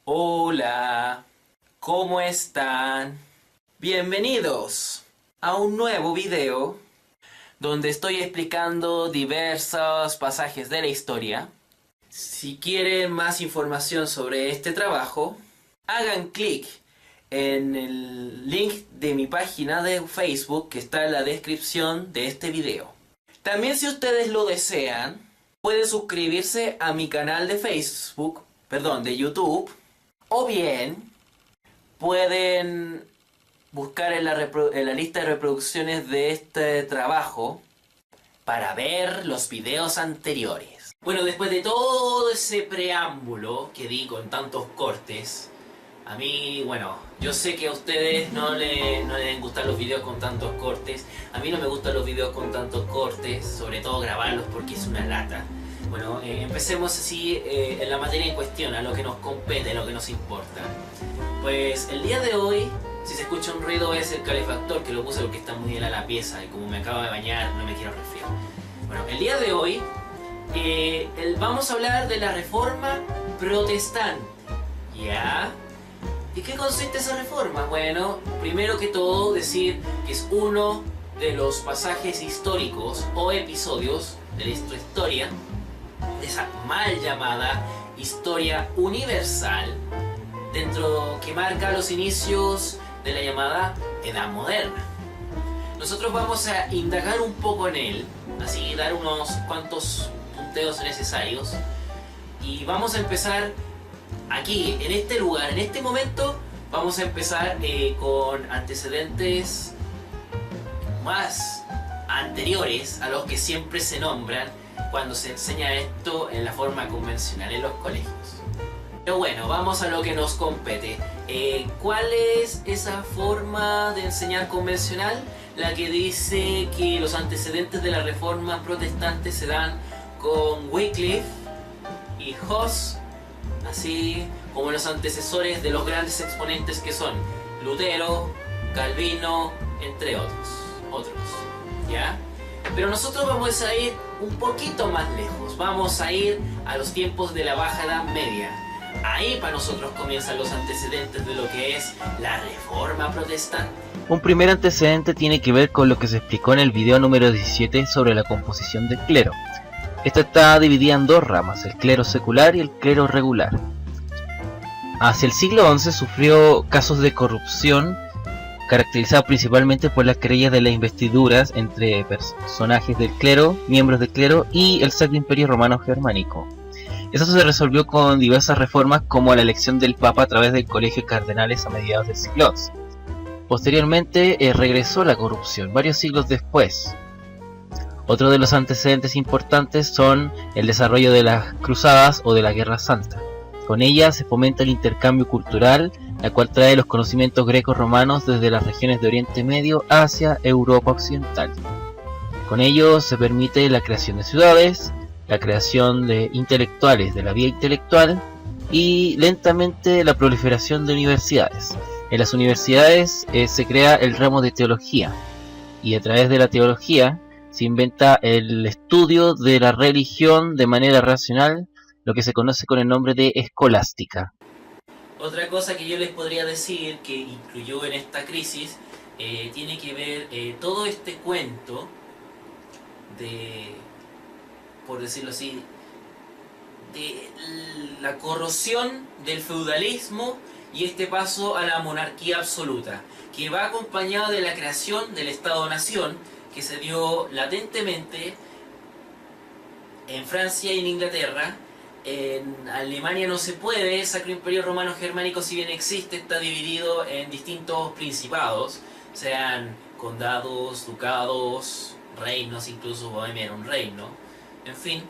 Hola, ¿cómo están? Bienvenidos a un nuevo video donde estoy explicando diversos pasajes de la historia. Si quieren más información sobre este trabajo, hagan clic en el link de mi página de Facebook que está en la descripción de este video. También, si ustedes lo desean, pueden suscribirse a mi canal de Facebook, de YouTube, o bien pueden buscar en la lista de reproducciones de este trabajo para ver los videos anteriores. Bueno, después de todo ese preámbulo que di con tantos cortes, a mí, yo sé que a ustedes no les deben gustar los videos con tantos cortes. A mí no me gustan los videos con tantos cortes, sobre todo grabarlos porque es una lata. Bueno, empecemos así en la materia en cuestión, a lo que nos compete, a lo que nos importa. Pues el día de hoy, si se escucha un ruido es el calefactor, que lo puse porque está muy helada la pieza y como me acabo de bañar no me quiero resfriar. Bueno, el día de hoy vamos a hablar de la Reforma Protestante. ¿Ya? ¿Y qué consiste esa reforma? Bueno, primero que todo decir que es uno de los pasajes históricos o episodios de nuestra historia, de esa mal llamada historia universal, dentro que marca los inicios de la llamada Edad Moderna. Nosotros vamos a indagar un poco en él, así dar unos cuantos punteos necesarios, y vamos a empezar aquí, en este lugar, en este momento. Vamos a empezar con antecedentes más anteriores a los que siempre se nombran cuando se enseña esto en la forma convencional en los colegios. Pero bueno, vamos a lo que nos compete. ¿Cuál es esa forma de enseñar convencional? La que dice que los antecedentes de la Reforma Protestante se dan con Wycliffe y Hus, así como los antecesores de los grandes exponentes que son Lutero, Calvino, entre otros, ¿ya? Pero nosotros vamos a ir un poquito más lejos, vamos a ir a los tiempos de la Baja Edad Media. Ahí para nosotros comienzan los antecedentes de lo que es la Reforma Protestante. Un primer antecedente tiene que ver con lo que se explicó en el video número 17 sobre la composición del clero. Esta está dividida en dos ramas, el clero secular y el clero regular. Hacia el siglo XI sufrió casos de corrupción caracterizados principalmente por las querellas de las investiduras entre personajes del clero, miembros del clero y el Sacro Imperio Romano Germánico. Eso se resolvió con diversas reformas, como la elección del Papa a través del Colegio de Cardenales a mediados del siglo XI. Posteriormente regresó la corrupción, varios siglos después. Otro de los antecedentes importantes son el desarrollo de las cruzadas o de la Guerra Santa. Con ellas se fomenta el intercambio cultural, la cual trae los conocimientos greco-romanos desde las regiones de Oriente Medio hacia Europa Occidental. Con ello se permite la creación de ciudades, la creación de intelectuales de la vía intelectual y lentamente la proliferación de universidades. En las universidades se crea el ramo de teología, y a través de la teología se inventa el estudio de la religión de manera racional, lo que se conoce con el nombre de escolástica. Otra cosa que yo les podría decir que incluyó en esta crisis tiene que ver todo este cuento de, por decirlo así, de la corrosión del feudalismo y este paso a la monarquía absoluta, que va acompañado de la creación del Estado-Nación, que se dio latentemente en Francia y en Inglaterra. En Alemania no se puede, el Sacro Imperio Romano Germánico, si bien existe, está dividido en distintos principados, sean condados, ducados, reinos, incluso Bohemia era un reino, en fin.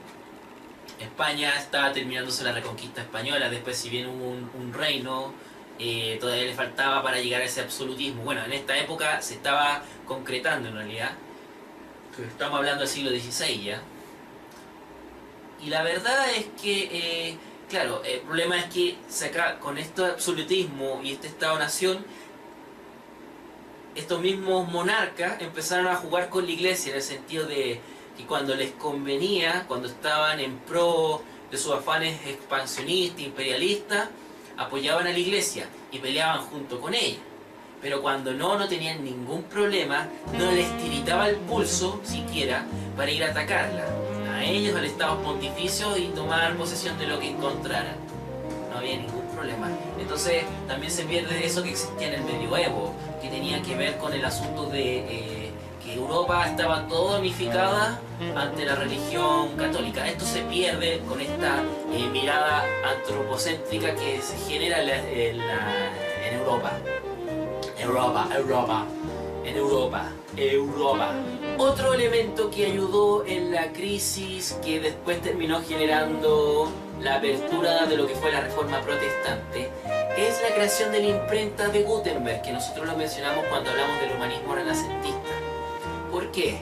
España está terminándose la reconquista española, después si bien hubo un reino, todavía le faltaba para llegar a ese absolutismo. Bueno, en esta época se estaba concretando en realidad, estamos hablando del siglo XVI ya. Y la verdad es que, claro, el problema es que con este absolutismo y este Estado-Nación, estos mismos monarcas empezaron a jugar con la iglesia, en el sentido de que cuando les convenía, cuando estaban en pro de sus afanes expansionistas, imperialistas, apoyaban a la iglesia y peleaban junto con ella. Pero cuando no tenían ningún problema, no les tiritaba el pulso siquiera para ir a atacarla, a ellos, al Estado Pontificio, y tomar posesión de lo que encontraran. No había ningún problema. Entonces también se pierde eso que existía en el medioevo, que tenía que ver con el asunto de que Europa estaba toda unificada ante la religión católica. Esto se pierde con esta mirada antropocéntrica que se genera en Europa. Europa. Otro elemento que ayudó en la crisis que después terminó generando la apertura de lo que fue la Reforma Protestante es la creación de la imprenta de Gutenberg, que nosotros lo mencionamos cuando hablamos del humanismo renacentista. ¿Por qué?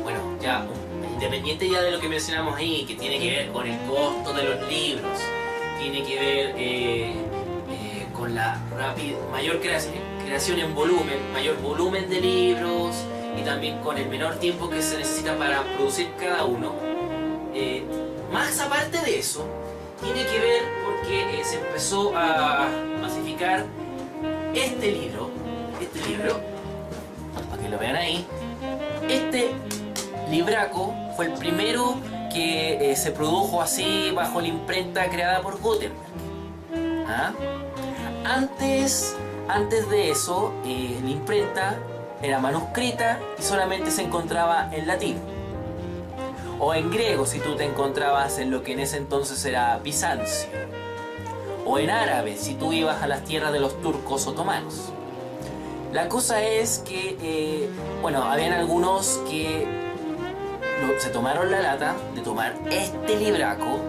Bueno, ya independiente ya de lo que mencionamos ahí, que tiene que ver con el costo de los libros, tiene que ver con la mayor creación en volumen, mayor volumen de libros, y también con el menor tiempo que se necesita para producir cada uno. Más aparte de eso, tiene que ver porque se empezó a masificar este libro, para que lo vean ahí. Este libraco fue el primero que se produjo así bajo la imprenta creada por Gutenberg. ¿Ah? Antes de eso, la imprenta era manuscrita y solamente se encontraba en latín. O en griego si tú te encontrabas en lo que en ese entonces era Bizancio. O en árabe si tú ibas a las tierras de los turcos otomanos. La cosa es que, habían algunos que se tomaron la lata de tomar este libraco,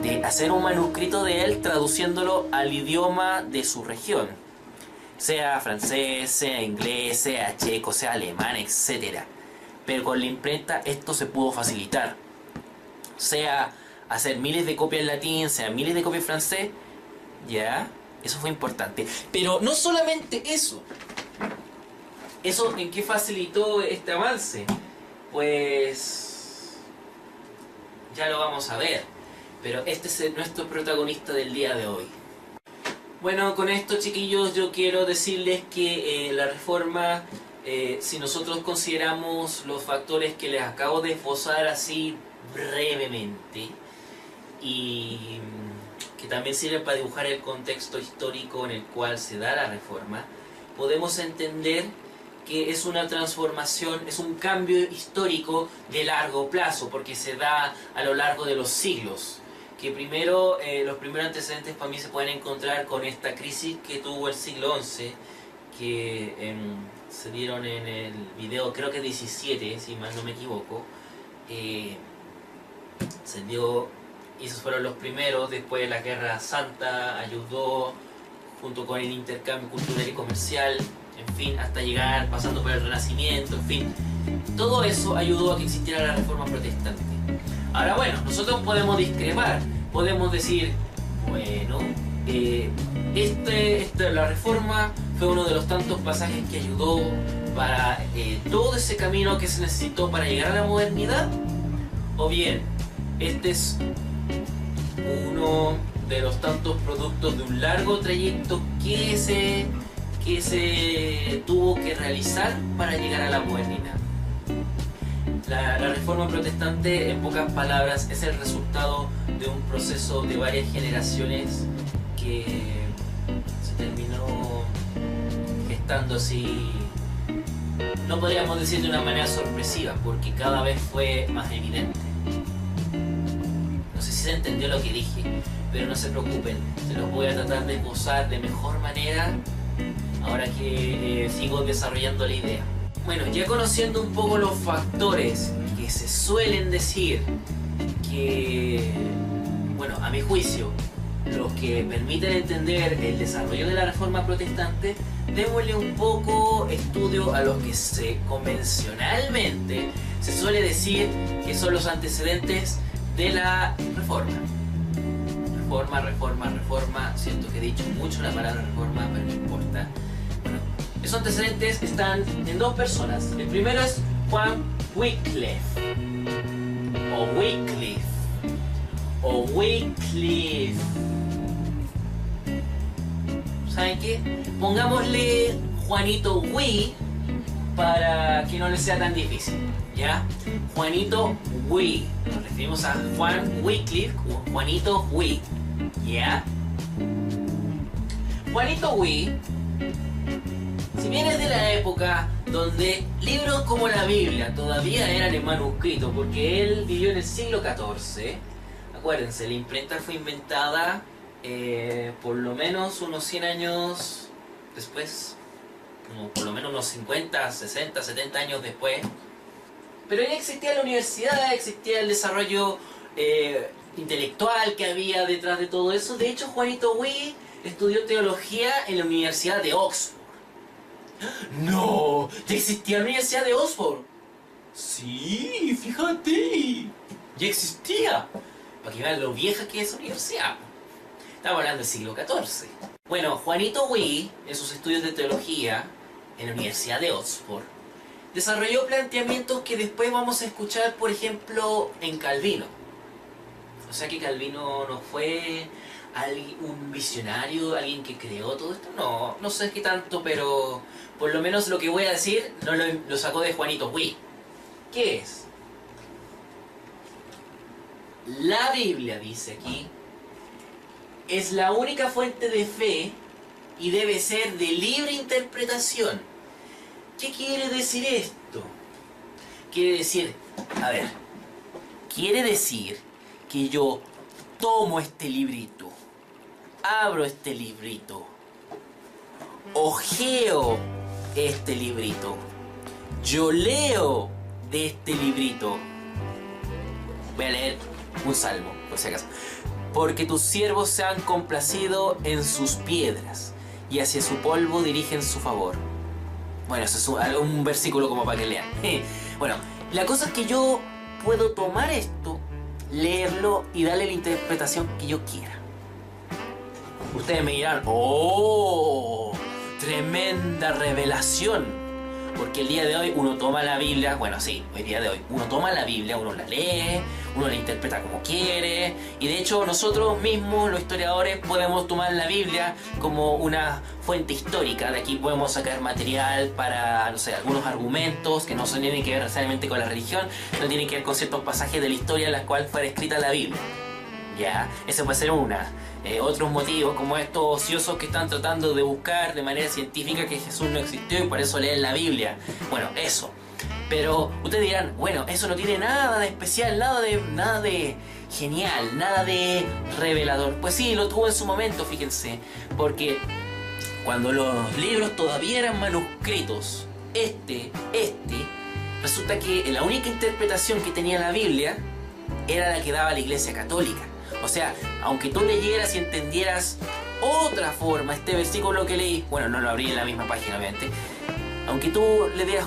de hacer un manuscrito de él traduciéndolo al idioma de su región. Sea francés, sea inglés, sea checo, sea alemán, etc. Pero con la imprenta esto se pudo facilitar. Sea hacer miles de copias en latín, sea miles de copias en francés, ya, eso fue importante. Pero no solamente eso. ¿Eso en qué facilitó este avance? Pues ya lo vamos a ver. Pero este es nuestro protagonista del día de hoy. Bueno, con esto, chiquillos, yo quiero decirles que la reforma, si nosotros consideramos los factores que les acabo de esbozar así brevemente, y que también sirven para dibujar el contexto histórico en el cual se da la reforma, podemos entender que es una transformación, es un cambio histórico de largo plazo, porque se da a lo largo de los siglos. Que primero, los primeros antecedentes para mí se pueden encontrar con esta crisis que tuvo el siglo XI, que se dieron en el video, creo que 17, si mal no me equivoco. Se dio, y esos fueron los primeros. Después la Guerra Santa ayudó, junto con el intercambio cultural y comercial, en fin, hasta llegar, pasando por el Renacimiento, en fin. Todo eso ayudó a que existiera la Reforma Protestante. Ahora bueno, nosotros podemos discrepar, podemos decir, bueno, la Reforma fue uno de los tantos pasajes que ayudó para todo ese camino que se necesitó para llegar a la modernidad, o bien, este es uno de los tantos productos de un largo trayecto que se tuvo que realizar para llegar a la modernidad. La Reforma Protestante, en pocas palabras, es el resultado de un proceso de varias generaciones que se terminó gestando así, no podríamos decir de una manera sorpresiva, porque cada vez fue más evidente. No sé si se entendió lo que dije, pero no se preocupen, se los voy a tratar de esbozar de mejor manera ahora que sigo desarrollando la idea. Bueno, ya conociendo un poco los factores que se suelen decir que, bueno, a mi juicio, los que permiten entender el desarrollo de la Reforma Protestante, démosle un poco estudio a los que convencionalmente se suele decir que son los antecedentes de la Reforma. Reforma, siento que he dicho mucho la palabra reforma, pero no importa. Bueno, esos antecedentes están en dos personas. El primero es Juan Wycliffe, ¿saben qué? Pongámosle Juanito Wii para que no le sea tan difícil, ¿ya? Juanito Wii. Nos referimos a Juan Wycliffe como Juanito Wii, ¿ya? Juanito Wii, si bien es de la época donde libros como la Biblia todavía eran en manuscrito, porque él vivió en el siglo XIV, acuérdense, la imprenta fue inventada por lo menos unos 100 años después, por lo menos unos 50, 60, 70 años después. Pero ya existía la universidad, existía el desarrollo intelectual que había detrás de todo eso. De hecho, Juanito Wii estudió teología en la Universidad de Oxford. ¡No! ¿Ya existía la Universidad de Oxford? Sí, fíjate. Ya existía. Para que vean lo vieja que es esa universidad. Estamos hablando del siglo XIV. Bueno, Juanito Wii, en sus estudios de teología en la Universidad de Oxford, desarrolló planteamientos que después vamos a escuchar, por ejemplo, en Calvino. O sea que Calvino no fue un visionario, alguien que creó todo esto. No sé qué tanto, pero por lo menos lo que voy a decir no lo sacó de Juanito Wii. ¿Qué es? La Biblia, dice aquí, es la única fuente de fe y debe ser de libre interpretación. ¿Qué quiere decir esto? Quiere decir que yo tomo este librito, abro este librito, ojeo este librito, yo leo de este librito. Voy a leer un salmo, por si acaso. Porque tus siervos se han complacido en sus piedras y hacia su polvo dirigen su favor. Bueno, eso es un versículo como para que lean. Bueno, la cosa es que yo puedo tomar esto, leerlo y darle la interpretación que yo quiera. Ustedes me dirán, ¡oh! Tremenda revelación. Porque el día de hoy uno toma la Biblia, bueno sí, el día de hoy uno toma la Biblia, uno la lee, uno la interpreta como quiere, y de hecho nosotros mismos, los historiadores, podemos tomar la Biblia como una fuente histórica. De aquí podemos sacar material para, no sé, algunos argumentos que no tienen que ver necesariamente con la religión, no tienen que ver con ciertos pasajes de la historia en la cual fue escrita la Biblia. Ya, ese puede ser una. Otros motivos como estos ociosos que están tratando de buscar de manera científica que Jesús no existió y por eso leen la Biblia. Bueno, eso. Pero ustedes dirán, bueno, eso no tiene nada de especial, nada de genial, nada de revelador. Pues sí, lo tuvo en su momento, fíjense. Porque cuando los libros todavía eran manuscritos, resulta que la única interpretación que tenía la Biblia era la que daba la Iglesia Católica. O sea, aunque tú leyeras y entendieras otra forma, este versículo que leí, bueno, no lo abrí en la misma página, obviamente. Aunque tú le dieras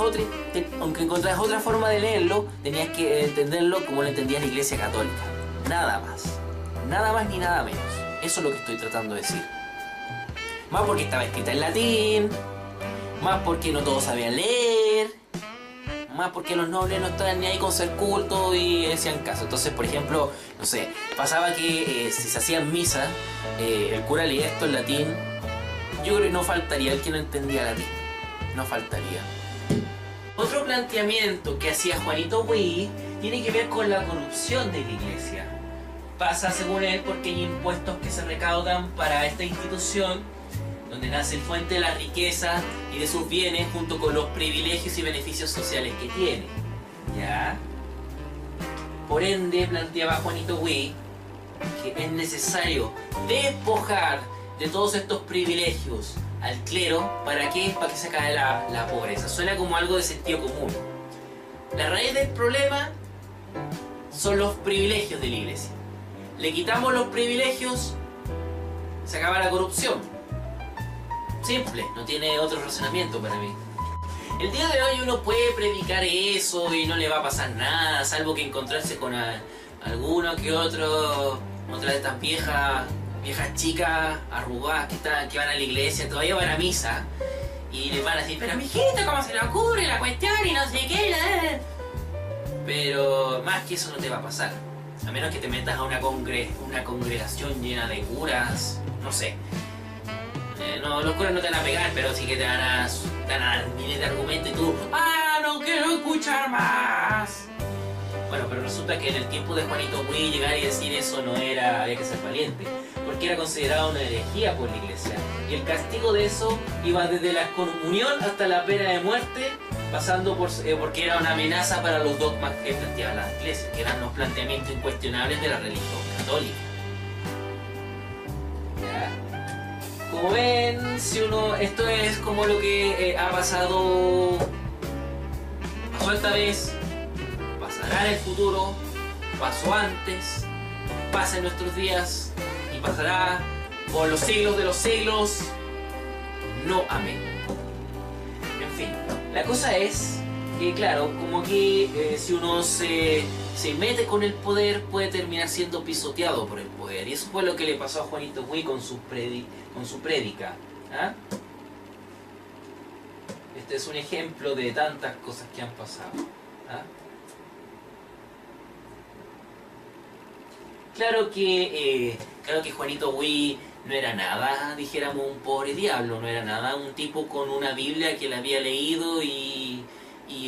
aunque encontraras otra forma de leerlo, tenías que entenderlo como lo entendía la Iglesia Católica. Nada más. Nada más ni nada menos. Eso es lo que estoy tratando de decir. Más porque estaba escrita en latín, más porque no todos sabían leer, más porque los nobles no estaban ni ahí con ser cultos y hacían caso. Entonces, por ejemplo, no sé, pasaba que si se hacían misas, el cura leía esto en latín. Yo creo que no faltaría el que no entendía latín. No faltaría. Otro planteamiento que hacía Juanito Wii tiene que ver con la corrupción de la iglesia. Pasa, según él, porque hay impuestos que se recaudan para esta institución, donde nace el fuente de la riqueza y de sus bienes, junto con los privilegios y beneficios sociales que tiene. ¿Ya? Por ende, planteaba Juanito Wii que es necesario despojar de todos estos privilegios al clero. ¿Para qué? Para que se acabe la pobreza. Suena como algo de sentido común. La raíz del problema son los privilegios de la iglesia. Le quitamos los privilegios, se acaba la corrupción. Simple, no tiene otro razonamiento para mí. El día de hoy uno puede predicar eso y no le va a pasar nada, salvo que encontrarse con alguno que otro, otra de estas viejas chicas arrugadas que van a la iglesia, todavía van a misa, y les van a decir, pero mijito, ¿cómo se le ocurre la cuestión? Y no sé qué. Pero más que eso no te va a pasar, a menos que te metas a una congregación llena de curas, no sé. no, los curas no te van a pegar, pero sí que te van a dar miles de argumentos y tú, ¡ah, no quiero escuchar más! Bueno, pero resulta que en el tiempo de Juanito Huy llegar y decir eso no era, había que ser valiente, porque era considerado una herejía por la iglesia. Y el castigo de eso iba desde la excomunión hasta la pena de muerte, pasando porque era una amenaza para los dogmas que planteaba la iglesia, que eran los planteamientos incuestionables de la religión católica. ¿Ya? Como ven, esto es como lo que pasó esta vez, pasará en el futuro, pasó antes, pasa en nuestros días y pasará por los siglos de los siglos. No, amén. En fin, la cosa es que, claro, como que si uno se mete con el poder, puede terminar siendo pisoteado por el poder. Y eso fue lo que le pasó a Juanito Huy con su prédica. ¿Ah? Este es un ejemplo de tantas cosas que han pasado. ¿Ah? Claro que Juanito Huy no era nada, dijéramos, un pobre diablo, no era nada un tipo con una Biblia que la había leído y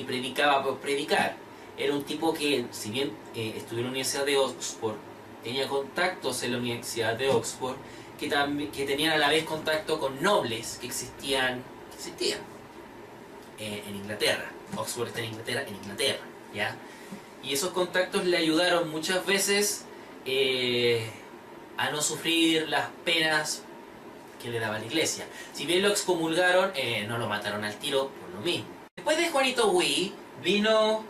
predicaba por predicar. Era un tipo que, si bien estudió en la Universidad de Oxford, tenía contactos en la Universidad de Oxford, que tenían a la vez contacto con nobles que existían en Inglaterra. Oxford está en Inglaterra, ¿ya? Y esos contactos le ayudaron muchas veces a no sufrir las penas que le daba la iglesia. Si bien lo excomulgaron, no lo mataron al tiro por lo mismo. Después de Juanito Huy vino,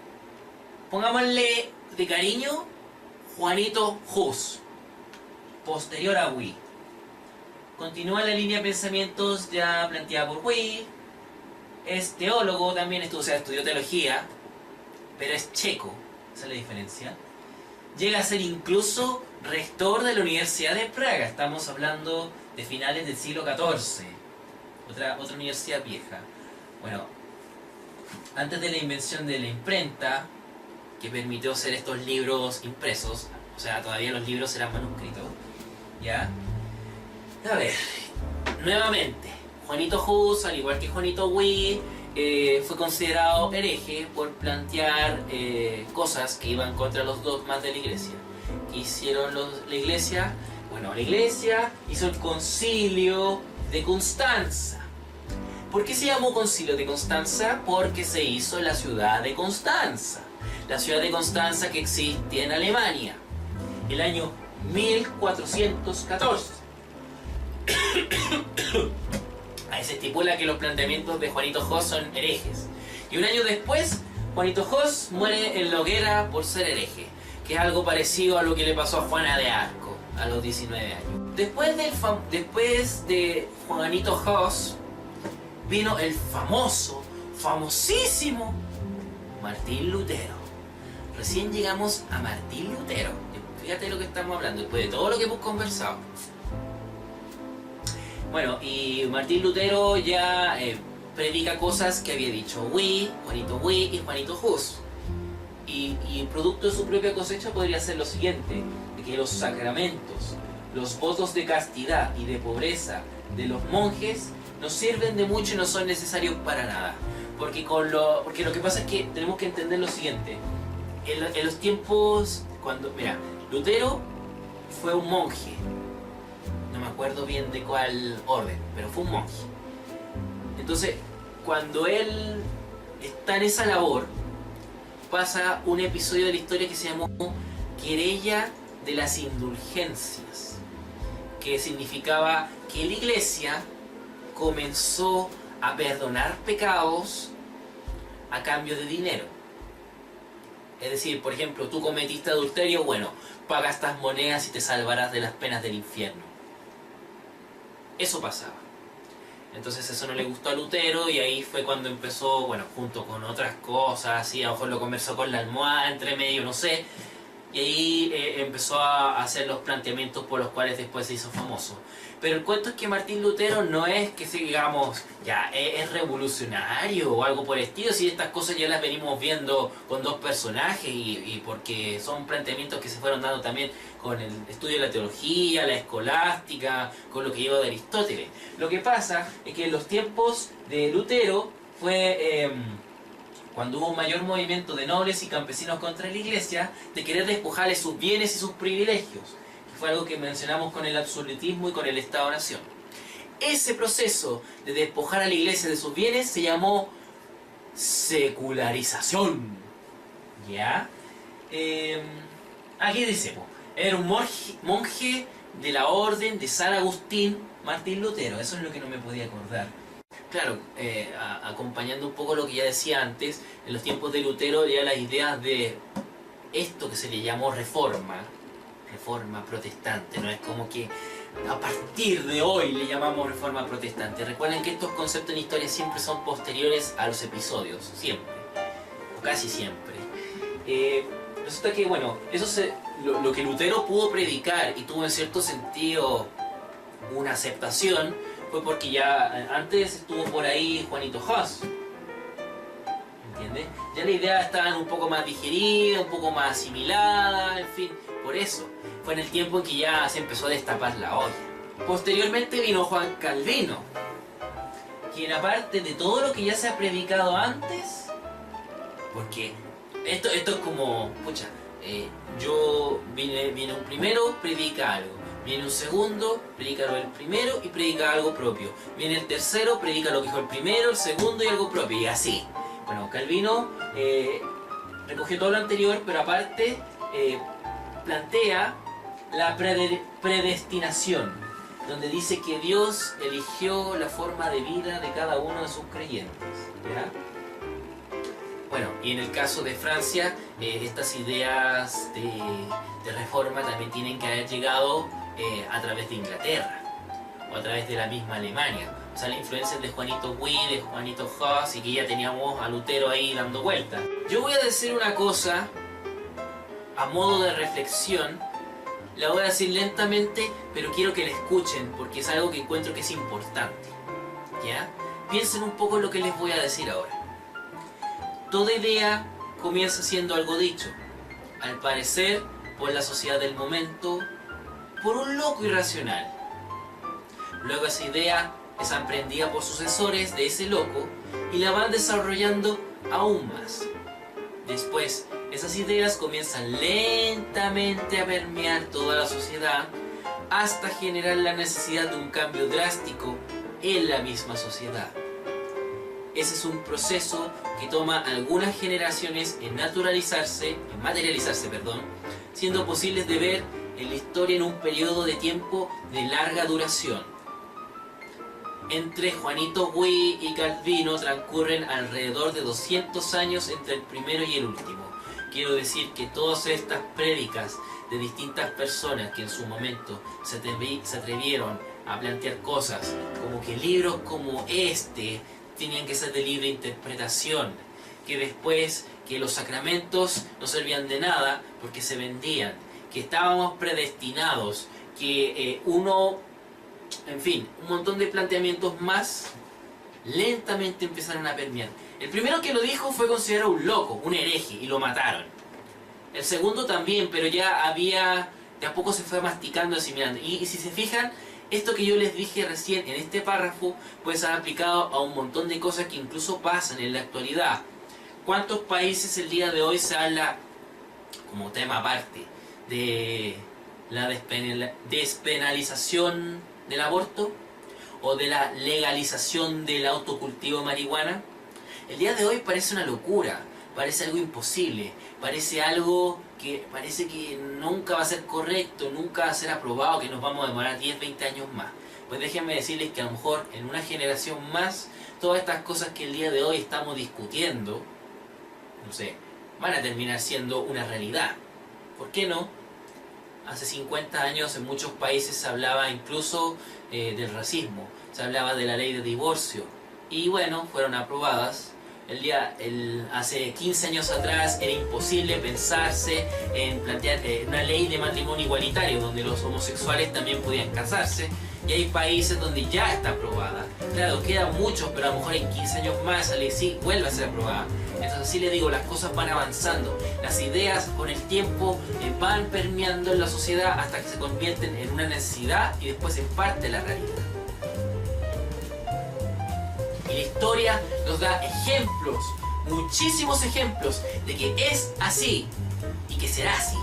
pongámosle de cariño, Juanito Hus, posterior a Huy. Continúa la línea de pensamientos ya planteada por Huy. Es teólogo también, estudió teología, pero es checo, esa es la diferencia. Llega a ser incluso rector de la Universidad de Praga. Estamos hablando de finales del siglo XIV. Otra universidad vieja. Bueno, antes de la invención de la imprenta, que permitió hacer estos libros impresos, o sea, todavía los libros eran manuscritos, ¿ya? A ver, nuevamente, Juanito Hus, al igual que Juanito Huy, fue considerado hereje por plantear cosas que iban contra los dogmas de la iglesia. ¿Qué hicieron la iglesia? Bueno, la iglesia hizo el concilio de Constanza. ¿Por qué se llamó concilio de Constanza? Porque se hizo en la ciudad de Constanza. La ciudad de Constanza que existe en Alemania. El año 1414. Ahí se estipula que los planteamientos de Juanito Hus son herejes. Y un año después, Juanito Hus muere en la hoguera por ser hereje, que es algo parecido a lo que le pasó a Juana de Arco a los 19 años. Después de Juanito Hus vino el famosísimo Martín Lutero. Recién llegamos a Martín Lutero. Fíjate lo que estamos hablando, después de todo lo que hemos conversado. Bueno, y Martín Lutero ya predica cosas que había dicho Juanito Huy y Juanito Hus. Y producto de su propia cosecha podría ser lo siguiente, de que los sacramentos, los votos de castidad y de pobreza de los monjes no sirven de mucho y no son necesarios para nada. Porque lo que pasa es que tenemos que entender lo siguiente. En los tiempos, mira, Lutero fue un monje. No me acuerdo bien de cuál orden, pero fue un monje. Entonces, cuando él está en esa labor, pasa un episodio de la historia que se llamó Querella de las Indulgencias, que significaba que la iglesia comenzó a perdonar pecados a cambio de dinero. Es decir, por ejemplo, tú cometiste adulterio, bueno, paga estas monedas y te salvarás de las penas del infierno. Eso pasaba. Entonces eso no le gustó a Lutero y ahí fue cuando empezó, bueno, junto con otras cosas, y a lo mejor lo conversó con la almohada entre medio, no sé. y ahí empezó a hacer los planteamientos por los cuales después se hizo famoso. Pero el cuento es que Martín Lutero no es que digamos, ya es revolucionario o algo por el estilo, si estas cosas ya las venimos viendo con dos personajes y porque son planteamientos que se fueron dando también con el estudio de la teología, la escolástica, con lo que lleva de Aristóteles. Lo que pasa es que en los tiempos de Lutero fue cuando hubo un mayor movimiento de nobles y campesinos contra la iglesia, de querer despojarle sus bienes y sus privilegios. Fue algo que mencionamos con el absolutismo y con el Estado-Nación. Ese proceso de despojar a la iglesia de sus bienes se llamó secularización. ¿Ya? Aquí dice, era un monje de la orden de San Agustín, Martín Lutero. Eso es lo que no me podía acordar. Claro, acompañando un poco lo que ya decía antes, en los tiempos de Lutero ya las ideas de esto que se le llamó reforma protestante, no es como que a partir de hoy le llamamos reforma protestante. Recuerden que estos conceptos en historia siempre son posteriores a los episodios, siempre, o casi siempre. Resulta que, bueno, lo que Lutero pudo predicar y tuvo en cierto sentido una aceptación fue porque ya antes estuvo por ahí Juanito Hus. ¿Entiendes? Ya la idea estaba un poco más digerida, un poco más asimilada, en fin, por eso. Fue en el tiempo en que ya se empezó a destapar la olla. Posteriormente vino Juan Calvino, quien aparte de todo lo que ya se ha predicado antes, porque esto es como, pucha, viene un primero, predica algo. Viene un segundo, predica lo del primero y predica algo propio. Viene el tercero, predica lo que dijo el primero, el segundo y algo propio, y así. Bueno, Calvino recogió todo lo anterior, pero aparte plantea la predestinación, donde dice que Dios eligió la forma de vida de cada uno de sus creyentes. ¿Ya? Bueno, y en el caso de Francia, estas ideas de reforma también tienen que haber llegado a través de Inglaterra, o a través de la misma Alemania. O sea, la influencia de Juanito Huy, de Juanito Hus, y que ya teníamos a Lutero ahí dando vueltas. Yo voy a decir una cosa a modo de reflexión, la voy a decir lentamente, pero quiero que la escuchen porque es algo que encuentro que es importante. ¿Ya? Piensen un poco en lo que les voy a decir ahora. Toda idea comienza siendo algo dicho, al parecer por la sociedad del momento, por un loco irracional. Luego esa idea es aprendida por sucesores de ese loco y la van desarrollando aún más. Después, esas ideas comienzan lentamente a permear toda la sociedad hasta generar la necesidad de un cambio drástico en la misma sociedad. Ese es un proceso que toma algunas generaciones en materializarse, siendo posibles de ver en la historia en un periodo de tiempo de larga duración. Entre Juanito Huy y Calvino transcurren alrededor de 200 años entre el primero y el último. Quiero decir que todas estas prédicas de distintas personas que en su momento se atrevieron a plantear cosas como que libros como este tenían que ser de libre interpretación, que después que los sacramentos no servían de nada porque se vendían, que estábamos predestinados, que en fin, un montón de planteamientos más lentamente empezaron a permear. El primero que lo dijo fue considerado un loco, un hereje, y lo mataron. El segundo también, pero ya de a poco se fue masticando, asimilando. Y si se fijan, esto que yo les dije recién en este párrafo puede ser aplicado a un montón de cosas que incluso pasan en la actualidad. ¿Cuántos países el día de hoy se habla, como tema aparte, de la despenalización del aborto o de la legalización del autocultivo de marihuana? El día de hoy parece una locura, parece algo imposible, parece algo que parece que nunca va a ser correcto, nunca va a ser aprobado, que nos vamos a demorar 10, 20 años más. Pues déjenme decirles que a lo mejor en una generación más, todas estas cosas que el día de hoy estamos discutiendo, no sé, van a terminar siendo una realidad. ¿Por qué no? Hace 50 años en muchos países se hablaba incluso del racismo, se hablaba de la ley de divorcio, y bueno, fueron aprobadas, Hace 15 años atrás era imposible pensarse en plantear una ley de matrimonio igualitario donde los homosexuales también podían casarse, y hay países donde ya está aprobada. Claro, quedan muchos, pero a lo mejor en 15 años más esa ley sí vuelve a ser aprobada. Entonces sí le digo, las cosas van avanzando, las ideas con el tiempo van permeando en la sociedad hasta que se convierten en una necesidad y después en parte de la realidad. Y la historia nos da ejemplos, muchísimos ejemplos, de que es así y que será así.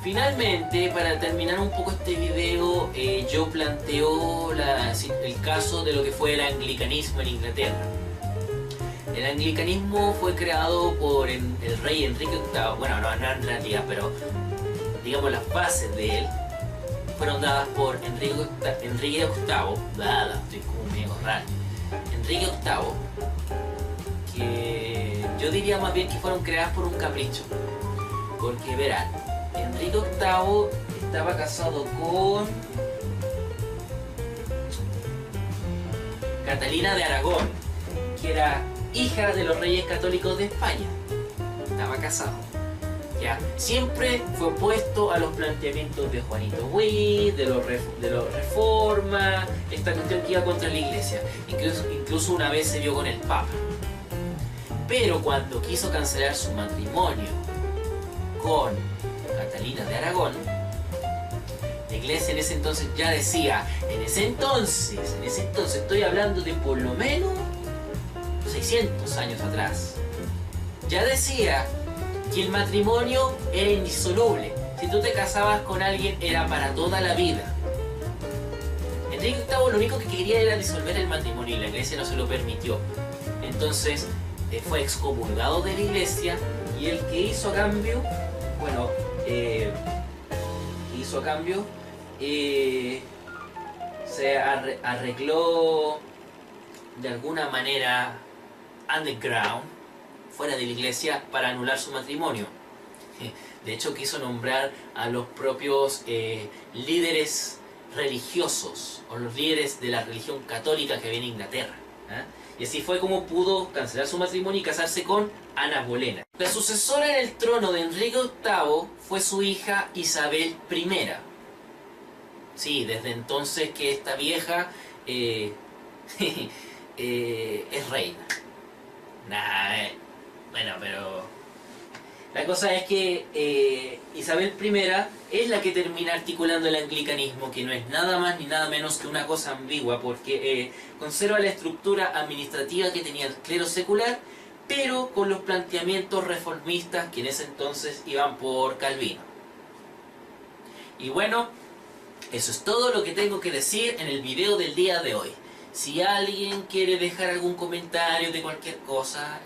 Finalmente, para terminar un poco este video, yo planteo el caso de lo que fue el anglicanismo en Inglaterra. El anglicanismo fue creado por el rey Enrique VIII, bueno, no en realidad, pero digamos las bases de él fueron dadas por Enrique VIII, estoy como medio raro. Enrique VIII, que yo diría más bien que fueron creadas por un capricho, porque verán, Enrique VIII estaba casado con Catalina de Aragón, que era hija de los reyes católicos de España. Estaba casado. ¿Ya? Siempre fue opuesto a los planteamientos de Juanito Huid, de los Reforma, esta cuestión que iba contra la iglesia. Incluso una vez se vio con el Papa. Pero cuando quiso cancelar su matrimonio con Catalina de Aragón, la iglesia en ese entonces ya decía, en ese entonces estoy hablando de por lo menos 600 años atrás, ya decía que el matrimonio era indisoluble. Si tú te casabas con alguien era para toda la vida. Enrique VIII lo único que quería era disolver el matrimonio y la iglesia no se lo permitió. Entonces fue excomulgado de la iglesia, y el que hizo a cambio, bueno, se arregló de alguna manera underground, fuera de la iglesia, para anular su matrimonio. De hecho quiso nombrar a los propios líderes religiosos, o los líderes de la religión católica que había en Inglaterra. Y así fue como pudo cancelar su matrimonio y casarse con Ana Bolena. La sucesora en el trono de Enrique VIII fue su hija Isabel I. Sí, desde entonces que esta vieja es reina. Bueno, pero la cosa es que Isabel I es la que termina articulando el anglicanismo, que no es nada más ni nada menos que una cosa ambigua, porque conserva la estructura administrativa que tenía el clero secular, pero con los planteamientos reformistas que en ese entonces iban por Calvino. Y bueno, eso es todo lo que tengo que decir en el video del día de hoy. Si alguien quiere dejar algún comentario de cualquier cosa,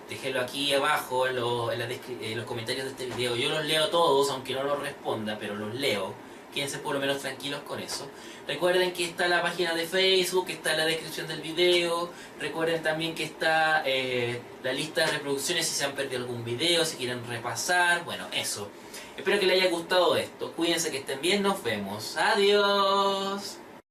déjenlo aquí abajo en los comentarios de este video. Yo los leo todos, aunque no los responda, pero los leo. Quédense por lo menos tranquilos con eso. Recuerden que está la página de Facebook, que está en la descripción del video. Recuerden también que está la lista de reproducciones si se han perdido algún video, si quieren repasar. Bueno, eso. Espero que les haya gustado esto. Cuídense, que estén bien. Nos vemos. Adiós.